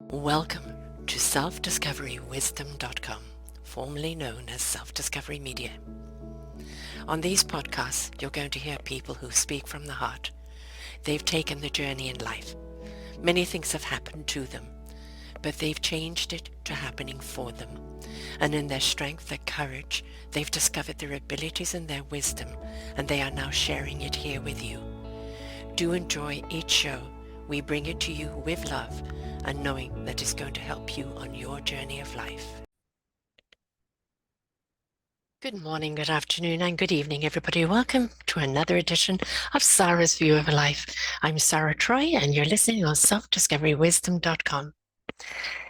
Welcome to self-discoverywisdom.com, formerly known as Self-Discovery Media. On these podcasts, you're going to hear people who speak from the heart. They've taken the journey in life. Many things have happened to them, but they've changed it to happening for them. And in their strength, their courage, they've discovered their abilities and their wisdom, and they are now sharing it here with you. Do enjoy each show. We bring it to you with love and knowing that it's going to help you on your journey of life. Good morning, good afternoon, and good evening, everybody. Welcome to another edition of Sarah's View of Life. I'm Sarah Troy, and you're listening on selfdiscoverywisdom.com.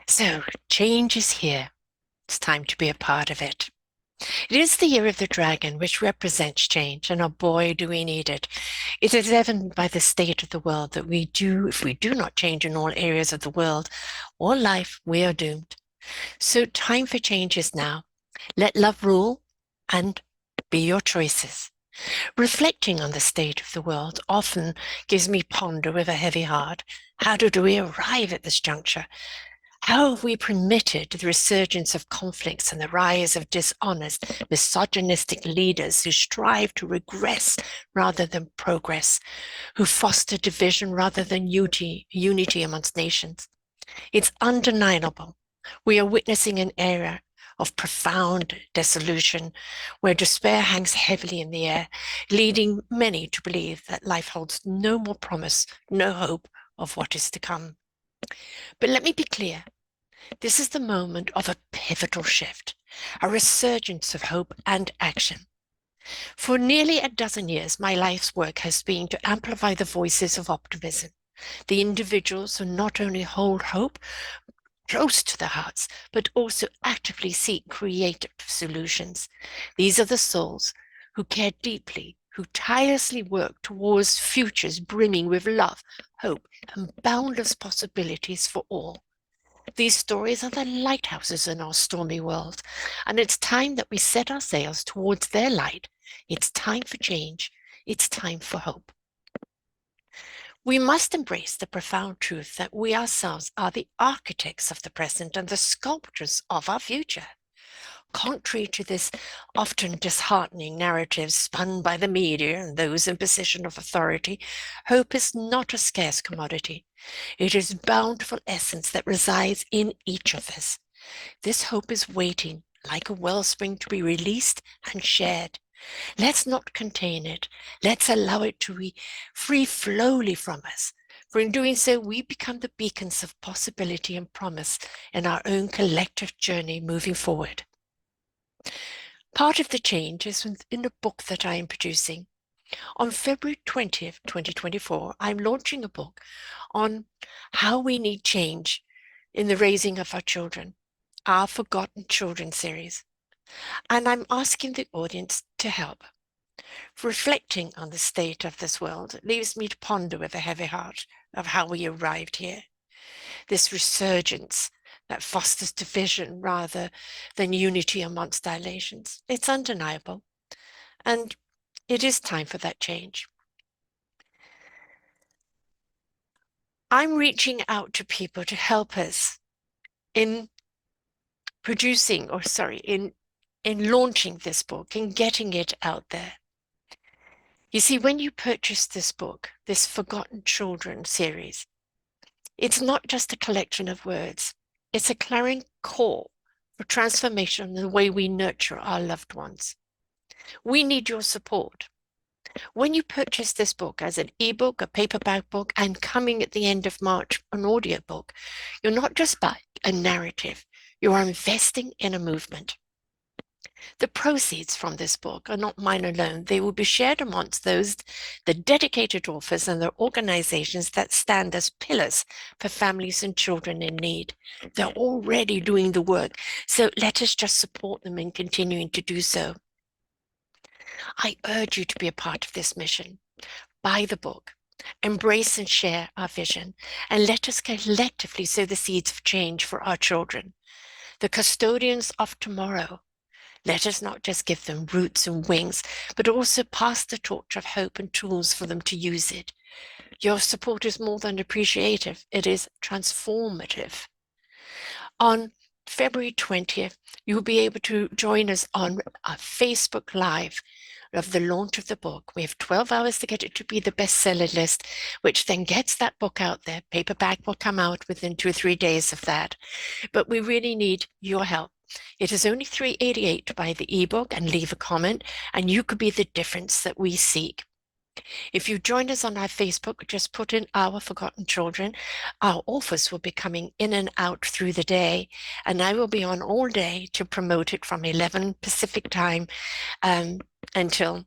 So, change is here. It's time to be a part of it. It is the year of the dragon, which represents change, and oh boy, do we need it. It is evident by the state of the world that if we do not change in all areas of the world or life, we are doomed. So time for change is now. Let love rule and be your choices. Reflecting on the state of the world often gives me ponder with a heavy heart. How did we arrive at this juncture? How have we permitted the resurgence of conflicts and the rise of dishonest, misogynistic leaders who strive to regress rather than progress, who foster division rather than unity amongst nations? It's undeniable. We are witnessing an era of profound dissolution where despair hangs heavily in the air, leading many to believe that life holds no more promise, no hope of what is to come. But let me be clear. This is the moment of a pivotal shift, a resurgence of hope and action. For nearly a dozen years, my life's work has been to amplify the voices of optimism, the individuals who not only hold hope close to their hearts, but also actively seek creative solutions. These are the souls who care deeply, who tirelessly work towards futures brimming with love, hope, and boundless possibilities for all. These stories are the lighthouses in our stormy world, and it's time that we set our sails towards their light. It's time for change. It's time for hope. We must embrace the profound truth that we ourselves are the architects of the present and the sculptors of our future. Contrary to this often disheartening narrative spun by the media and those in position of authority, hope is not a scarce commodity. It is bountiful essence that resides in each of us. This hope is waiting like a wellspring to be released and shared. Let's not contain it. Let's allow it to be free flowly from us. For in doing so, we become the beacons of possibility and promise in our own collective journey moving forward. Part of the change is in a book that I am producing. On February 20th, 2024, I'm launching a book on how we need change in the raising of our children, our Forgotten Children series. And I'm asking the audience to help. Reflecting on the state of this world leaves me to ponder with a heavy heart of how we arrived here. This resurgence that fosters division rather than unity amongst our nations. It's undeniable. And it is time for that change. I'm reaching out to people to help us in in launching this book and getting it out there. You see, when you purchase this book, this Forgotten Children series, it's not just a collection of words. It's a clarion call for transformation in the way we nurture our loved ones. We need your support. When you purchase this book as an ebook, a paperback book, and coming at the end of March, an audiobook, you're not just buying a narrative, you are investing in a movement. The proceeds from this book are not mine alone. They will be shared amongst the dedicated authors and their organizations that stand as pillars for families and children in need. They're already doing the work, so let us just support them in continuing to do so. I urge you to be a part of this mission. Buy the book, embrace and share our vision, and let us collectively sow the seeds of change for our children, the custodians of tomorrow. Let us not just give them roots and wings, but also pass the torch of hope and tools for them to use it. Your support is more than appreciative, it is transformative. On February 20th, you'll be able to join us on a Facebook Live of the launch of the book. We have 12 hours to get it to be the bestseller list, which then gets that book out there. Paperback will come out within 2 or 3 days of that. But we really need your help. It is only $3.88 to buy the ebook and leave a comment, and you could be the difference that we seek. If you join us on our Facebook, just put in Our Forgotten Children. Our authors will be coming in and out through the day, and I will be on all day to promote it from 11 Pacific time until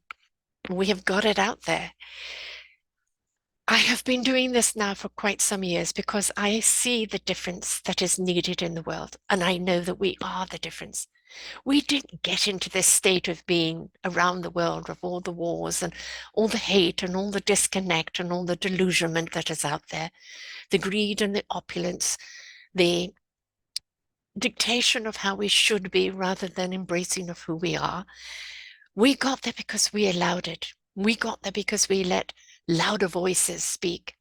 we have got it out there. I have been doing this now for quite some years because I see the difference that is needed in the world, and I know that we are the difference. We didn't get into this state of being around the world of all the wars and all the hate and all the disconnect and all the delusionment that is out there, the greed and the opulence, the dictation of how we should be rather than embracing of who we are. We got there because we allowed it. We got there because we let louder voices speak.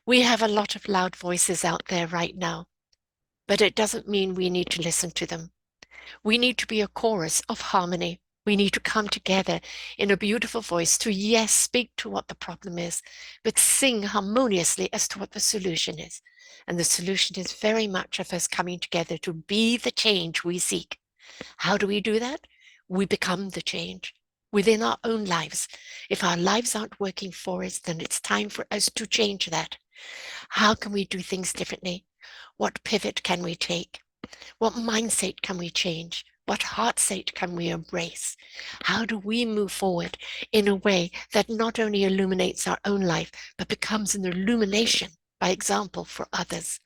We have a lot of loud voices out there right now, but it doesn't mean we need to listen to them. We need to be a chorus of harmony. We need to come together in a beautiful voice to, yes, speak to what the problem is, but sing harmoniously as to what the solution is. And the solution is very much of us coming together to be the change we seek. How do we do that? We become the change within our own lives. If our lives aren't working for us, then it's time for us to change that. How can we do things differently? What pivot can we take? What mindset can we change? What heart state can we embrace? How do we move forward in a way that not only illuminates our own life, but becomes an illumination by example for others?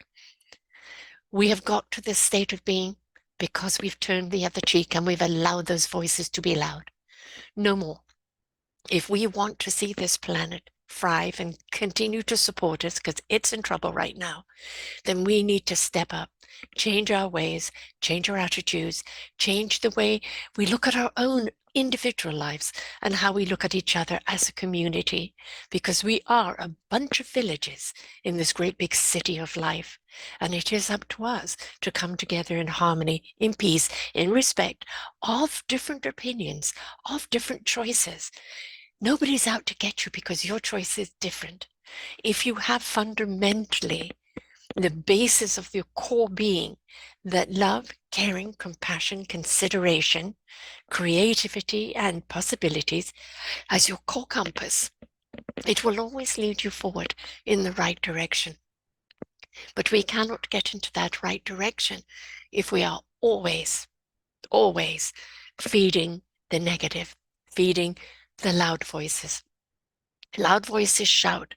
We have got to this state of being because we've turned the other cheek and we've allowed those voices to be loud. No more. If we want to see this planet thrive and continue to support us, because it's in trouble right now, then we need to step up, change our ways, change our attitudes, change the way we look at our own individual lives and how we look at each other as a community, because we are a bunch of villages in this great big city of life. And it is up to us to come together in harmony, in peace, in respect of different opinions, of different choices. Nobody's out to get you because your choice is different. If you have fundamentally the basis of your core being, that love, caring, compassion, consideration, creativity, and possibilities as your core compass, it will always lead you forward in the right direction. But we cannot get into that right direction if we are always feeding the negative, feeding the loud voices. Loud voices shout.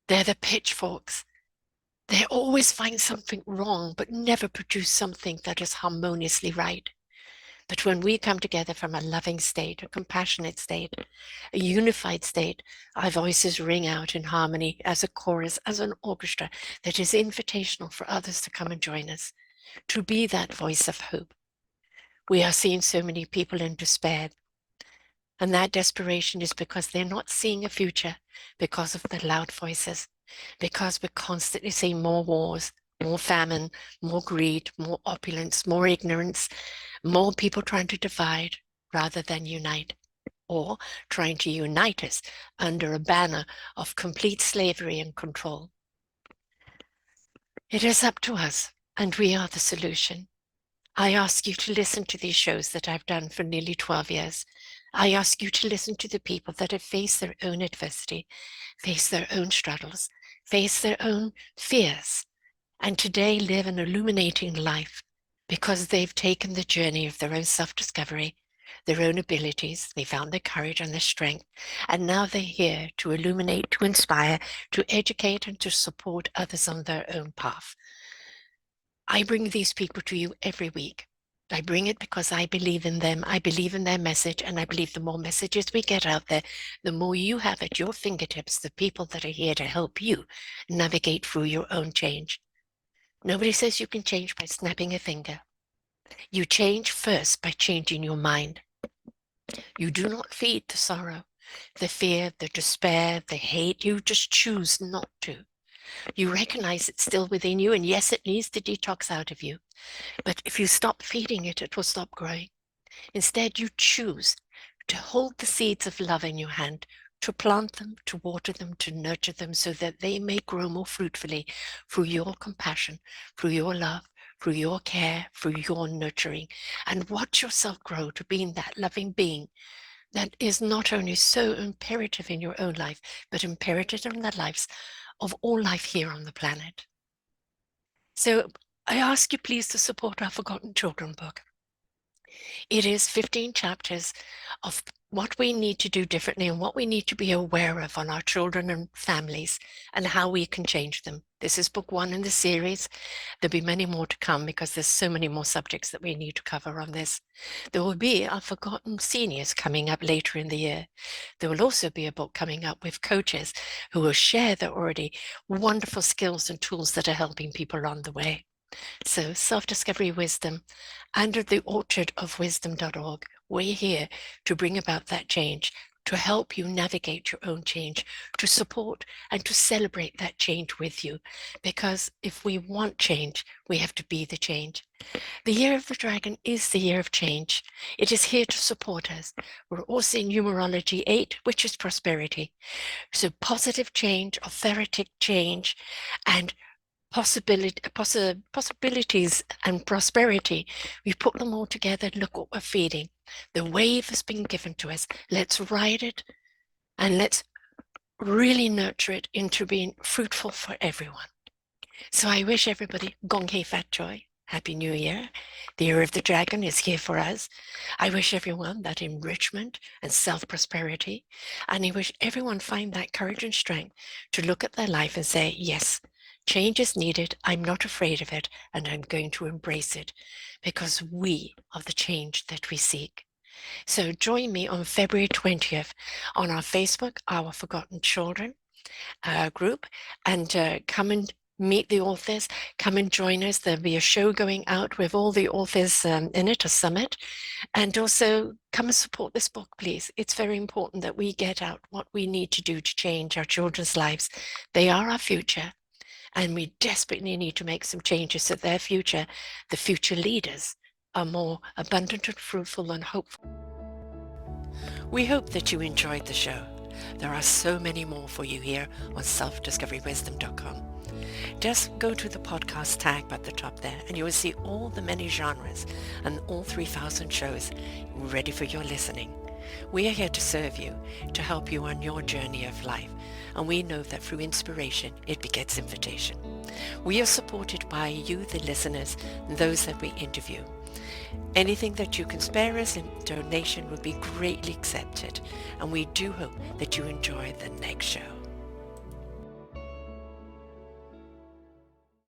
They're the pitchforks. They always find something wrong, but never produce something that is harmoniously right. But when we come together from a loving state, a compassionate state, a unified state, our voices ring out in harmony as a chorus, as an orchestra that is invitational for others to come and join us, to be that voice of hope. We are seeing so many people in despair, and that desperation is because they're not seeing a future because of the loud voices, because we're constantly seeing more wars, more famine, more greed, more opulence, more ignorance, more people trying to divide rather than unite, or trying to unite us under a banner of complete slavery and control. It is up to us, and we are the solution. I ask you to listen to these shows that I've done for nearly 12 years. I ask you to listen to the people that have faced their own adversity, faced their own struggles, faced their own fears, and today live an illuminating life because they've taken the journey of their own self-discovery, their own abilities, they found their courage and their strength, and now they're here to illuminate, to inspire, to educate, and to support others on their own path. I bring these people to you every week. I bring it because I believe in them, I believe in their message, and I believe the more messages we get out there, the more you have at your fingertips the people that are here to help you navigate through your own change. Nobody says you can change by snapping a finger. You change first by changing your mind. You do not feed the sorrow, the fear, the despair, the hate. You just choose not to. You recognize it's still within you, and yes, it needs to detox out of you. But if you stop feeding it, it will stop growing. Instead, you choose to hold the seeds of love in your hand, to plant them, to water them, to nurture them so that they may grow more fruitfully through your compassion, through your love, through your care, through your nurturing. And watch yourself grow to being that loving being that is not only so imperative in your own life, but imperative in the lives of all life here on the planet. So I ask you please to support our Forgotten Children book. It is 15 chapters of what we need to do differently and what we need to be aware of on our children and families and how we can change them. This is book 1 in the series. There'll be many more to come because there's so many more subjects that we need to cover on this. There will be our Forgotten Seniors coming up later in the year. There will also be a book coming up with coaches who will share their already wonderful skills and tools that are helping people along the way. So Self-Discovery Wisdom under the orchard of wisdom.org, we're here to bring about that change, to help you navigate your own change, to support and to celebrate that change with you. Because if we want change, we have to be the change. The Year of the Dragon is the year of change. It is here to support us. We're also in numerology 8, which is prosperity. So positive change, authoritative change, and possibilities and prosperity. We put them all together. Look what we're feeding. The wave has been given to us. Let's ride it and let's really nurture it into being fruitful for everyone. So I wish everybody Gong Hei Fat Joy. Happy New Year. The Year of the Dragon is here for us. I wish everyone that enrichment and self-prosperity. And I wish everyone find that courage and strength to look at their life and say, yes, change is needed. I'm not afraid of it, and I'm going to embrace it because we are the change that we seek. So join me on February 20th on our Facebook, Our Forgotten Children group, and come and meet the authors, come and join us. There'll be a show going out with all the authors in it, a summit, and also come and support this book, please. It's very important that we get out what we need to do to change our children's lives. They are our future, and we desperately need to make some changes so their future, the future leaders, are more abundant and fruitful and hopeful. We hope that you enjoyed the show. There are so many more for you here on selfdiscoverywisdom.com. Just go to the podcast tag at the top there and you will see all the many genres and all 3,000 shows ready for your listening. We are here to serve you, to help you on your journey of life, and we know that through inspiration it begets invitation. We are supported by you, the listeners, and those that we interview. Anything that you can spare us in donation would be greatly accepted, and we do hope that you enjoy the next show.